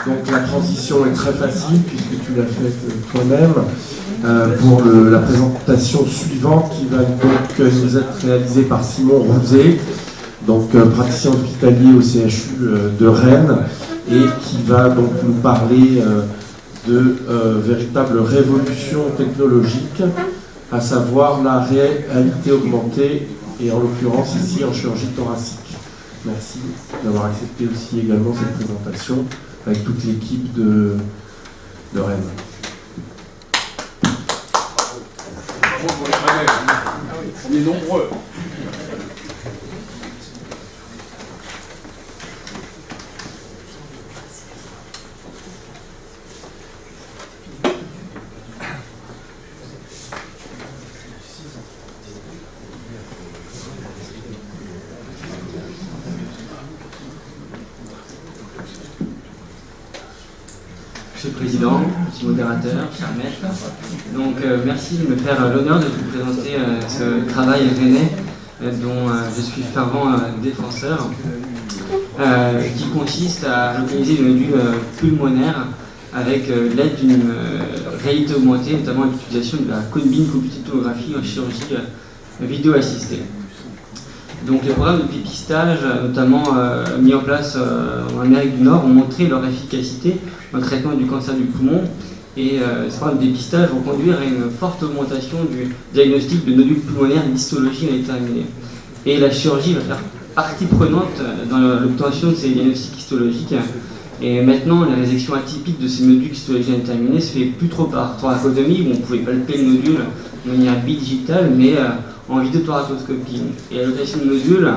Donc la transition est très facile puisque tu l'as faite toi-même pour la présentation suivante qui va donc nous être réalisée par Simon Rouzet, donc praticien hospitalier au CHU de Rennes, et qui va donc nous parler de véritable révolution technologique, à savoir la réalité augmentée, et en l'occurrence ici en chirurgie thoracique. Merci d'avoir accepté aussi également cette présentation avec toute l'équipe de Rennes. On est nombreux. Monsieur le Président, Monsieur le modérateur, cher maître. Donc merci de me faire l'honneur de vous présenter ce travail rennais dont je suis fervent défenseur, qui consiste à localiser des nodules pulmonaires avec l'aide d'une réalité augmentée, notamment l'utilisation de la cone-beam computed tomographie en chirurgie vidéo assistée. Donc les programmes de dépistage, notamment mis en place en Amérique du Nord, ont montré leur efficacité dans le traitement du cancer du poumon, et ces programmes de dépistage vont conduire à une forte augmentation du diagnostic de nodules pulmonaires d'histologie indéterminée. Et la chirurgie va faire partie prenante dans l'obtention de ces diagnostics histologiques. Et maintenant, la résection atypique de ces nodules histologiques indéterminés se fait plus trop par thoracotomie, où on pouvait palper le nodule de manière bidigitale, mais en vidéothoracoscopie. Et la location de nodules,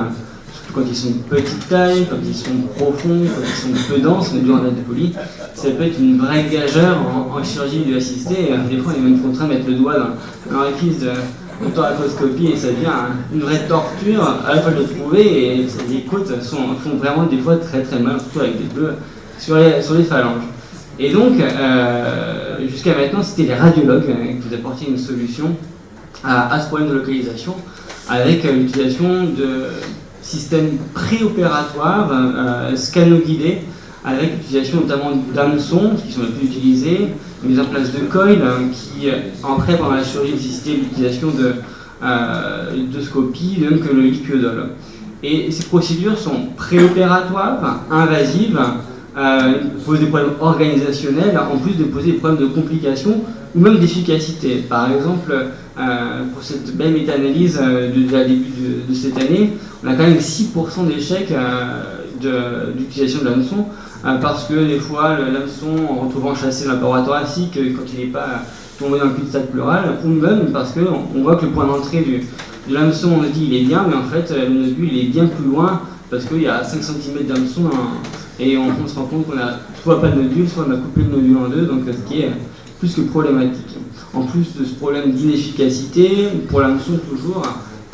surtout quand ils sont de petite taille, quand ils sont profonds, quand ils sont peu denses, nodules en poli, ça peut être une vraie gageure en chirurgie vidéo assistée. Des fois, on est même contraint de mettre le doigt dans l'orifice de thoracoscopie et ça devient une vraie torture à la fois de le trouver, et les côtes font vraiment des fois très très mal, surtout avec des bleus sur les phalanges. Et donc, jusqu'à maintenant, c'était les radiologues qui nous apportaient une solution à ce problème de localisation, avec l'utilisation de systèmes préopératoires scano-guidés, avec l'utilisation notamment d'hameçons, qui sont les plus utilisés, mise en place de coils qui, après, pendant la chirurgie, nécessitaient l'utilisation de scopie, de même que le liquidol. Et ces procédures sont préopératoires, invasives, posent des problèmes organisationnels, en plus de poser des problèmes de complications ou même d'efficacité. Par exemple, pour cette belle méta-analyse de début de cette année, on a quand même 6% d'échecs d'utilisation de l'hameçon, parce que des fois l'hameçon, en retrouvant chassé dans la paroi thoracique, quand il n'est pas tombé dans le cul-de-sac pleural, ou même parce qu'on voit que le point d'entrée de l'hameçon, on se dit il est bien, mais en fait le nodule il est bien plus loin, parce qu'il y a 5 cm d'hameçon, et on se rend compte qu'on a soit pas de nodule, soit on a coupé le nodule en deux, donc ce qui est plus que problématique. En plus de ce problème d'inefficacité, pour l'hameçon toujours,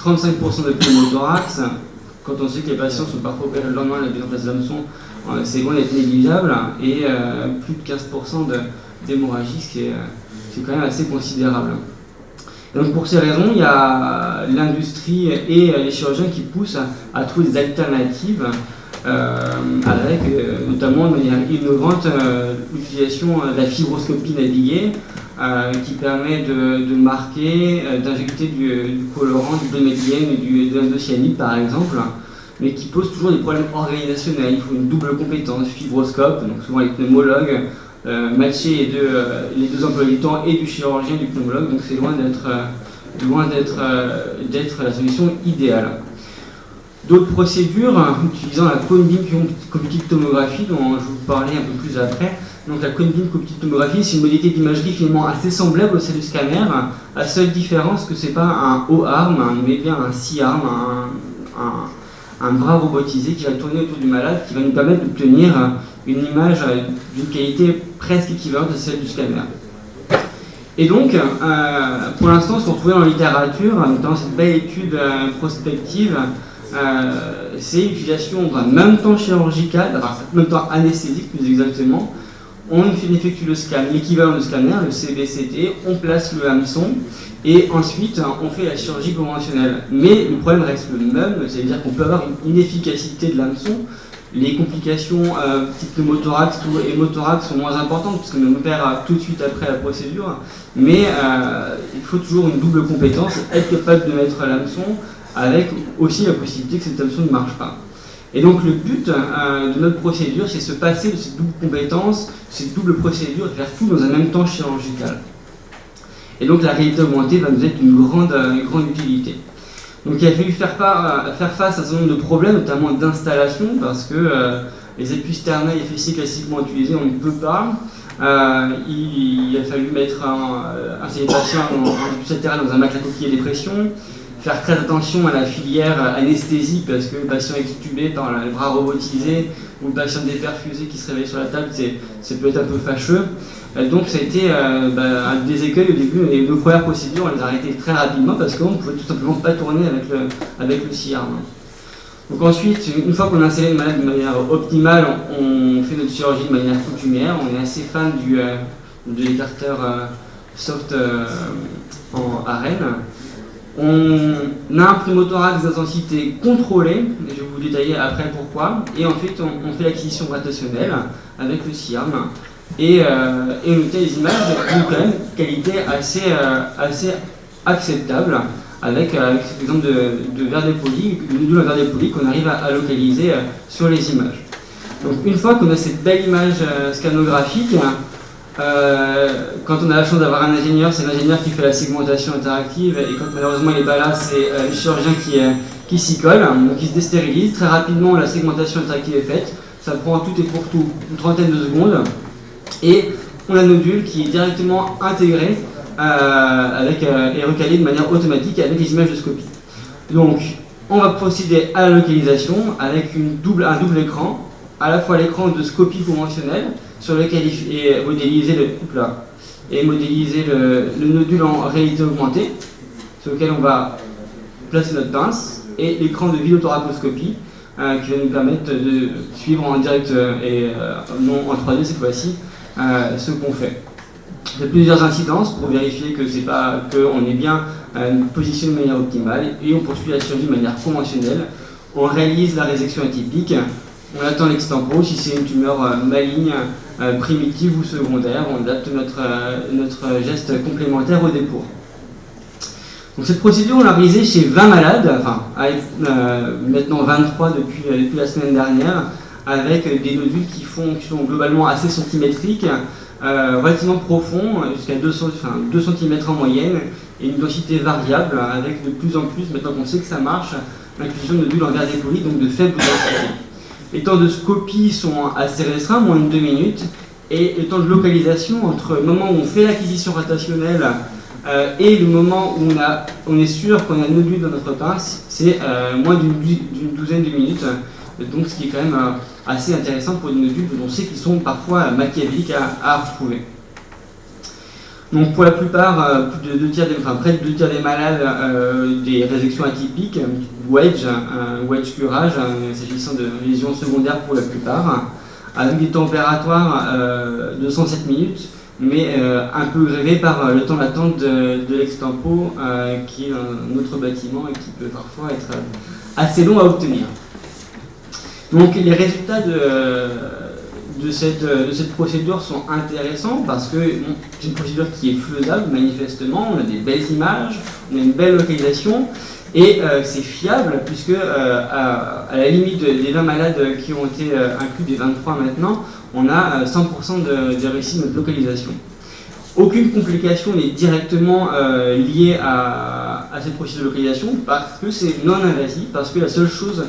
35% de pneumothorax, quand on sait que les patients sont parfois opérés le lendemain de la mise en place de l'hameçon, c'est loin d'être négligeable, et plus de 15% d'hémorragie, ce qui est quand même assez considérable. Et donc pour ces raisons, il y a l'industrie et les chirurgiens qui poussent à trouver des alternatives, avec notamment de manière innovante l'utilisation de la fibroscopie naviguée, qui permet de marquer, d'injecter du colorant, du brométhylène et de l'indocyanide par exemple, mais qui pose toujours des problèmes organisationnels. Il faut une double compétence, fibroscope, donc souvent les pneumologues, matcher les deux emplois du temps et du chirurgien et du pneumologue, donc c'est loin d'être la solution idéale. D'autres procédures utilisant la cone-beam computed tomographie, dont je vais vous parler un peu plus après. Donc la cone-beam computed tomographie, c'est une modalité d'imagerie finalement assez semblable au celle du scanner. La seule différence, que c'est pas un O-arm, mais bien un C-arm, un bras robotisé qui va tourner autour du malade, qui va nous permettre d'obtenir une image d'une qualité presque équivalente à celle du scanner. Et donc, pour l'instant, ce qu'on trouvait dans la littérature, notamment cette belle étude prospective, c'est l'utilisation d'un même temps chirurgical, enfin même temps anesthésique plus exactement. On effectue le scan, l'équivalent de scanner, le CBCT, on place le hameçon et ensuite on fait la chirurgie conventionnelle. Mais le problème reste le même, c'est-à-dire qu'on peut avoir une inefficacité de l'hameçon Les complications type pneumothorax ou hémothorax sont moins importantes puisqu'on opère tout de suite après la procédure, mais il faut toujours une double compétence, être capable de mettre l'hameçon avec aussi la possibilité que cette hameçon ne marche pas. Et donc le but de notre procédure, c'est de se passer de cette double compétence, cette double procédure, et faire tout dans un même temps chirurgical. Et donc la réalité augmentée va nous être d'une grande utilité. Donc il a fallu faire face à un certain nombre de problèmes, notamment d'installation, parce que les appuis sternals et fessiers classiquement utilisés, on ne peut pas. Il a fallu mettre un patient dans un matelas coquille et dépression, faire très attention à la filière anesthésie, parce que le patient extubé par le bras robotisé ou le patient déperfusé qui se réveille sur la table, ça peut être un peu fâcheux. Donc ça a été un des écueils au début, et nos premières procédures, on les a arrêtées très rapidement parce qu'on ne pouvait tout simplement pas tourner avec le CIARM. Donc ensuite, une fois qu'on a installé le malade de manière optimale, on fait notre chirurgie de manière coutumière. On est assez fan de l'écarteur soft à Rennes. On a un pneumothorax d'intensité contrôlée, je vais vous détailler après pourquoi, et ensuite on fait l'acquisition gratationnelle avec le CIARM, et on obtient des images d'une quand même qualité assez acceptable, avec cet exemple de verre dépoli, de nodule en verre dépoli qu'on arrive à localiser sur les images. Donc une fois qu'on a cette belle image scanographique, quand on a la chance d'avoir un ingénieur, c'est l'ingénieur qui fait la segmentation interactive, et quand malheureusement il n'est pas là, c'est le chirurgien qui s'y colle, donc il se déstérilise. Très rapidement, la segmentation interactive est faite, ça prend tout et pour tout une trentaine de secondes, et on a un nodule qui est directement intégré et recalé de manière automatique avec les images de scopie. Donc on va procéder à la localisation avec un double écran, à la fois l'écran de scopie conventionnelle, sur lequel est modélisé le nodule en réalité augmentée, sur lequel on va placer notre pince, et l'écran de vidéothoracoscopie qui va nous permettre de suivre en direct et non en 3D cette fois-ci ce qu'on fait. Il y a plusieurs incidences pour vérifier que c'est pas qu'on est bien positionné de manière optimale, et on poursuit la chirurgie de manière conventionnelle. On réalise la résection atypique. On attend l'extempo, si c'est une tumeur maligne, primitive ou secondaire, on adapte notre geste complémentaire au dépôt. Donc cette procédure, on l'a réalisée chez 20 malades, enfin avec maintenant 23 depuis la semaine dernière, avec des nodules qui sont globalement assez centimétriques, relativement profonds, jusqu'à 2 cm en moyenne, et une densité variable, avec de plus en plus, maintenant qu'on sait que ça marche, l'inclusion de nodules en verre dépoli, donc de faible densité. Les temps de scopie sont assez restreints, moins de 2 minutes, et le temps de localisation entre le moment où on fait l'acquisition rotationnelle et le moment où on est sûr qu'on a un nodule dans notre pince, c'est moins d'une douzaine de minutes, donc ce qui est quand même assez intéressant pour des nodules dont on sait qu'ils sont parfois machiavéliques à retrouver. Donc pour la plupart, près de 2 tiers des malades, des résections atypiques, wedge curage, s'agissant de lésions secondaires pour la plupart, avec des temps opératoires de 107 minutes, mais un peu grévé par le temps d'attente de l'extempo, qui est un autre bâtiment et qui peut parfois être assez long à obtenir. Donc les résultats de cette procédure sont intéressants parce que c'est une procédure qui est faisable manifestement, on a des belles images, on a une belle localisation, et c'est fiable puisque à la limite des 20 malades qui ont été inclus, des 23 maintenant, on a 100% de réussite de notre localisation. Aucune complication n'est directement liée à cette procédure de localisation parce que c'est non invasif, parce que la seule chose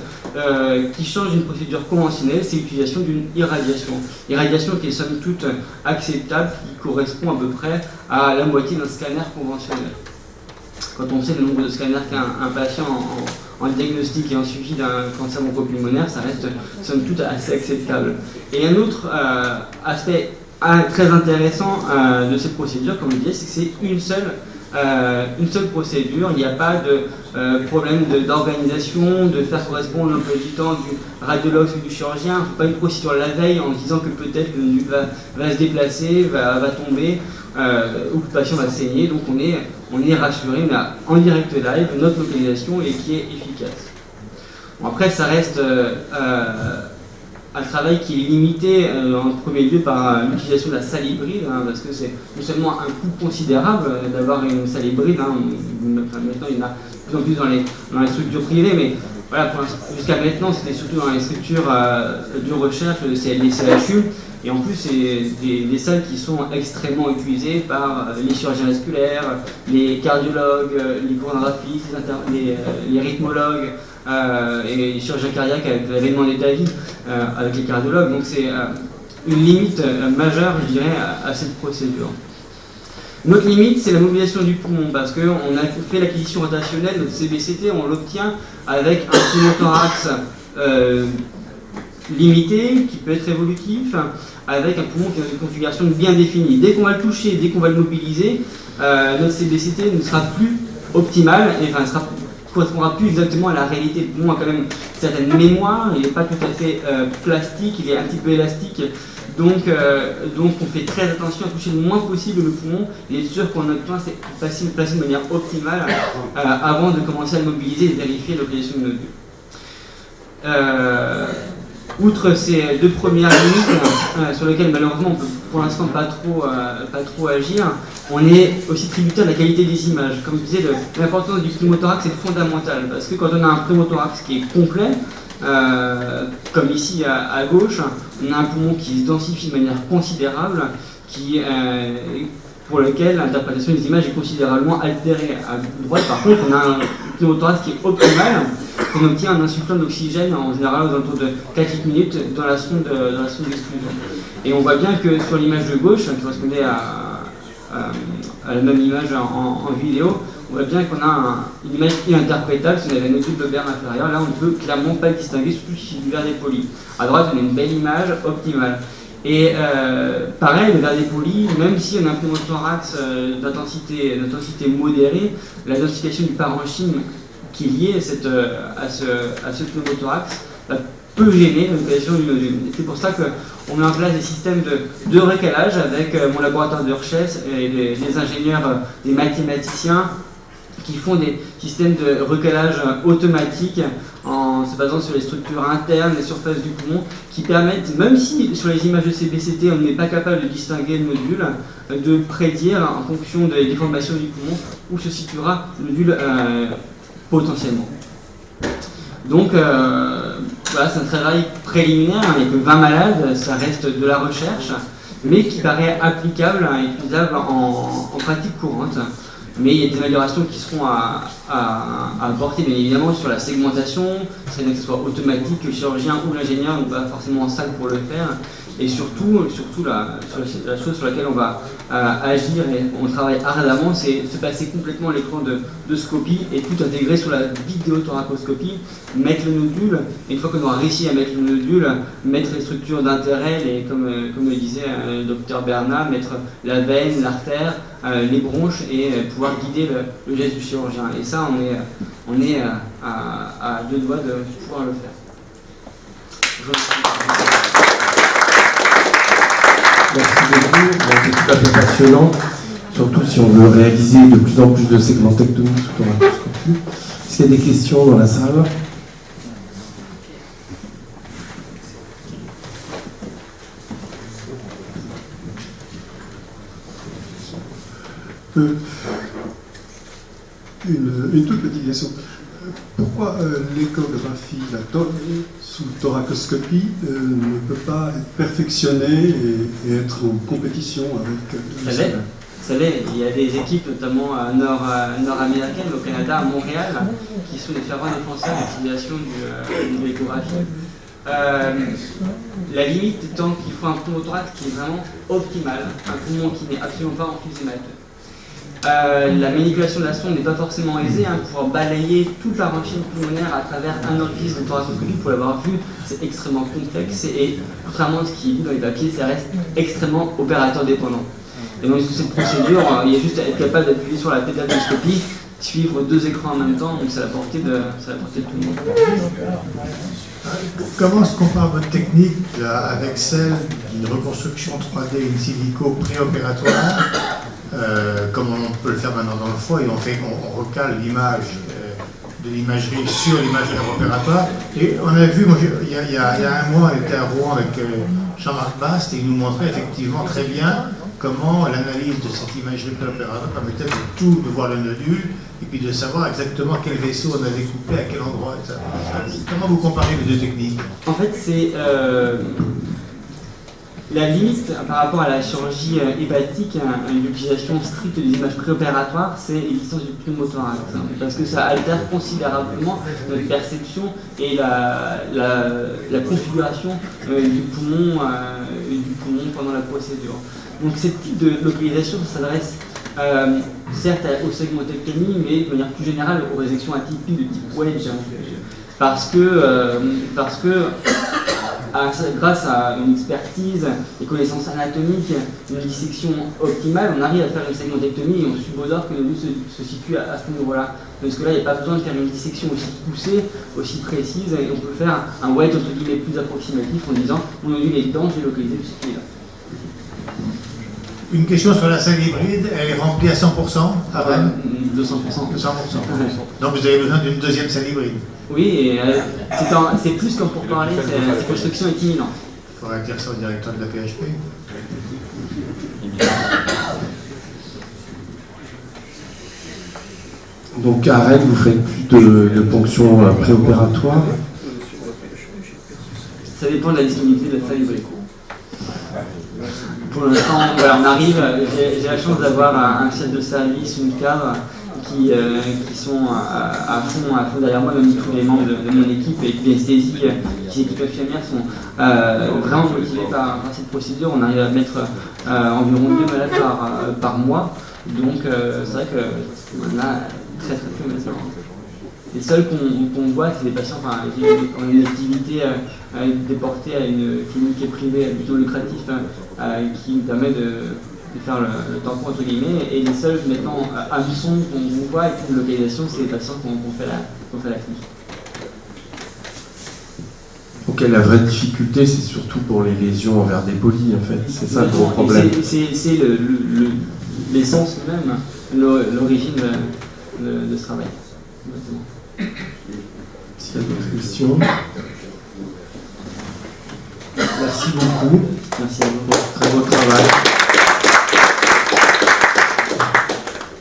qui change d'une procédure conventionnelle, c'est l'utilisation d'une irradiation. Irradiation qui est somme toute acceptable, qui correspond à peu près à la moitié d'un scanner conventionnel. Quand on sait le nombre de scanners qu'a un patient en diagnostic et en suivi d'un cancer bronchopulmonaire, ça reste somme toute assez acceptable. Et un autre aspect très intéressant de cette procédure, comme je disais, c'est que c'est une seule procédure. Il n'y a pas de problème d'organisation, de faire correspondre l'emploi du temps du radiologue ou du chirurgien. Il ne faut pas une procédure la veille en se disant que peut-être le nodule va se déplacer, va tomber, ou que le patient va saigner. Donc on est rassuré, on a en direct live notre localisation et qui est efficace. Bon, après, ça reste un travail qui est limité en premier lieu par l'utilisation de la salle hybride, parce que c'est non seulement un coût considérable d'avoir une salle hybride, maintenant il y en a de plus en plus dans les structures privées, mais voilà, jusqu'à maintenant c'était surtout dans les structures de recherche, les CHU, et en plus c'est des salles qui sont extrêmement utilisées par les chirurgiens vasculaires, les cardiologues, les chorégraphistes, les rythmologues, et les chirurgiens cardiaques avec l'avènement des d'avis avec les cardiologues. Donc c'est une limite majeure, je dirais, à cette procédure. Une autre limite, c'est la mobilisation du poumon, parce qu'on a fait l'acquisition rotationnelle, notre CBCT, on l'obtient avec un pneumothorax limité, qui peut être évolutif, avec un poumon qui a une configuration bien définie. Dès qu'on va le toucher, dès qu'on va le mobiliser, notre CBCT ne sera plus optimal, et enfin, ne correspondra plus exactement à la réalité. Le poumon a quand même une certaine mémoire, il n'est pas tout à fait plastique, il est un petit peu élastique. Donc on fait très attention à toucher le moins possible le poumon et être sûr qu'on obtient c'est placé de manière optimale avant de commencer à le mobiliser et vérifier l'obligation de nodule. Outre ces deux premières limites sur lesquelles malheureusement on peut pour l'instant pas trop agir, on est aussi tributaire de la qualité des images. Comme je disais, l'importance du pneumothorax est fondamentale parce que quand on a un pneumothorax qui est complet, comme ici à gauche, on a un poumon qui se densifie de manière considérable, pour lequel l'interprétation des images est considérablement altérée. À droite, par contre, on a un pneumothorax qui est optimal, qu'on obtient un insufflant d'oxygène en général aux alentours de 4 minutes dans la sonde d'exclusion. Et on voit bien que sur l'image de gauche, qui correspondait à la même image en vidéo, on voit bien qu'on a une image ininterprétable. Si on avait un nodule lobaire inférieur, là on ne peut clairement pas le distinguer, surtout si c'est du verre dépoli. À droite, on a une belle image optimale. Et pareil, le verre dépoli, même si on a un pneumothorax d'intensité modérée, la densification du parenchyme qui est liée à ce pneumothorax peut gêner l'obligation du nodule. C'est pour ça qu'on met en place des systèmes de recalage avec mon laboratoire de recherche et des ingénieurs, des mathématiciens qui font des systèmes de recalage automatique en se basant sur les structures internes, les surfaces du poumon, qui permettent, même si sur les images de CBCT on n'est pas capable de distinguer le nodule, de prédire en fonction des déformations du poumon où se situera le nodule potentiellement. Donc voilà, c'est un travail préliminaire, il n'y a que 20 malades, ça reste de la recherche, mais qui paraît applicable et utilisable en pratique courante. Mais il y a des améliorations qui seront à apporter bien évidemment sur la segmentation, c'est bien que ce soit automatique, que le chirurgien ou l'ingénieur n'est pas forcément en salle pour le faire, et surtout la chose sur laquelle on va agir et on travaille ardemment, c'est se passer complètement l'écran de scopie et tout intégrer sur la vidéothoracoscopie, mettre le nodule, et une fois qu'on aura réussi à mettre le nodule, mettre les structures d'intérêt, comme le disait le docteur Bernat, mettre la veine, l'artère, les bronches et pouvoir guider le geste du chirurgien. Et ça, on est à deux doigts de pouvoir le faire. Merci beaucoup, c'est tout à fait passionnant, surtout si on veut réaliser de plus en plus de segmentectomies sous thoracoscopie. Est-ce qu'il y a des questions dans la salle ? Une toute petite question. Pourquoi l'échographie sous thoracoscopie ne peut pas être perfectionnée et être en compétition avec Ça l'est. Il y a des équipes, notamment nord-américaines, au Canada, à Montréal, qui sont des fervents défenseurs de l'utilisation de l'échographie. La limite étant qu'il faut un pneumothorax qui est vraiment optimal, un poumon qui n'est absolument pas emphysémateux. La manipulation de la sonde n'est pas forcément aisée, pouvoir balayer toute la parenchyme pulmonaire à travers un orifice de thoracoscopie, pour l'avoir vu, c'est extrêmement complexe et contrairement à ce qui est dit dans les papiers, ça reste extrêmement opérateur dépendant. Et donc sur cette procédure, il y a juste à être capable d'appuyer sur la pédale de scopie, suivre deux écrans en même temps, donc c'est à la portée de tout le monde. Comment se compare votre technique avec celle d'une reconstruction 3D in silico préopératoire, comme on peut le faire maintenant dans le foie, et on recale l'image de de l'imagerie sur l'imagerie opératoire. Et on a vu, il y a un mois, on était à Rouen avec Jean-Marc Bast et il nous montrait effectivement très bien comment l'analyse de cette imagerie préopératoire permettait de tout, de voir le nodule et puis de savoir exactement quel vaisseau on avait coupé, à quel endroit, etc. Comment vous comparez les deux techniques? En fait, c'est la limite par rapport à la chirurgie hépatique, l'utilisation stricte des images préopératoires, c'est l'existence du pneumothorax. Parce que ça altère considérablement notre perception et la configuration du poumon pendant la procédure. Donc, ce type de localisation s'adresse certes aux segmentectomies, mais de manière plus générale aux résections atypiques de type wedge. Parce que grâce à une expertise, des connaissances anatomiques, une dissection optimale, on arrive à faire une segmentectomie et on suppose que le nodule se situe à ce niveau-là. Parce que là, il n'y a pas besoin de faire une dissection aussi poussée, aussi précise, et on peut faire un wedge entre guillemets plus approximatif en disant mon nodule est dedans, je vais localiser le site là. Une question sur la salle hybride, elle est remplie à 100% à Rennes? 200%. 200%. Donc vous avez besoin d'une deuxième salle hybride? Oui, et c'est plus comme pour parler, cette construction est imminente. Il faudra dire ça au directeur de la PHP. Donc à Rennes, vous faites plus de ponctions préopératoires? Ça dépend de la disponibilité de la salle hybride. Pour l'instant, voilà, on arrive, j'ai la chance d'avoir un chef de service, une cadre qui sont à fond derrière moi, même tous les membres de mon équipe et l'anesthésie, les équipes infirmières sont vraiment motivées par cette procédure. On arrive à mettre environ 2 malades par mois, donc c'est vrai qu'on a très peu maintenant. Les seuls qu'on voit, c'est des patients qui ont une activité déportée à une clinique privée plutôt lucrative qui nous permet de faire le tampon entre guillemets. Et les seuls maintenant à Busson qu'on voit avec une localisation, c'est les patients qu'on fait la clinique. Ok, la vraie difficulté, c'est surtout pour les lésions envers des polis, en fait. C'est ça le gros problème. C'est l'essence même, l'origine de ce travail. Exactement. S'il y a d'autres questions. Merci beaucoup. Merci à vous. Très beau travail.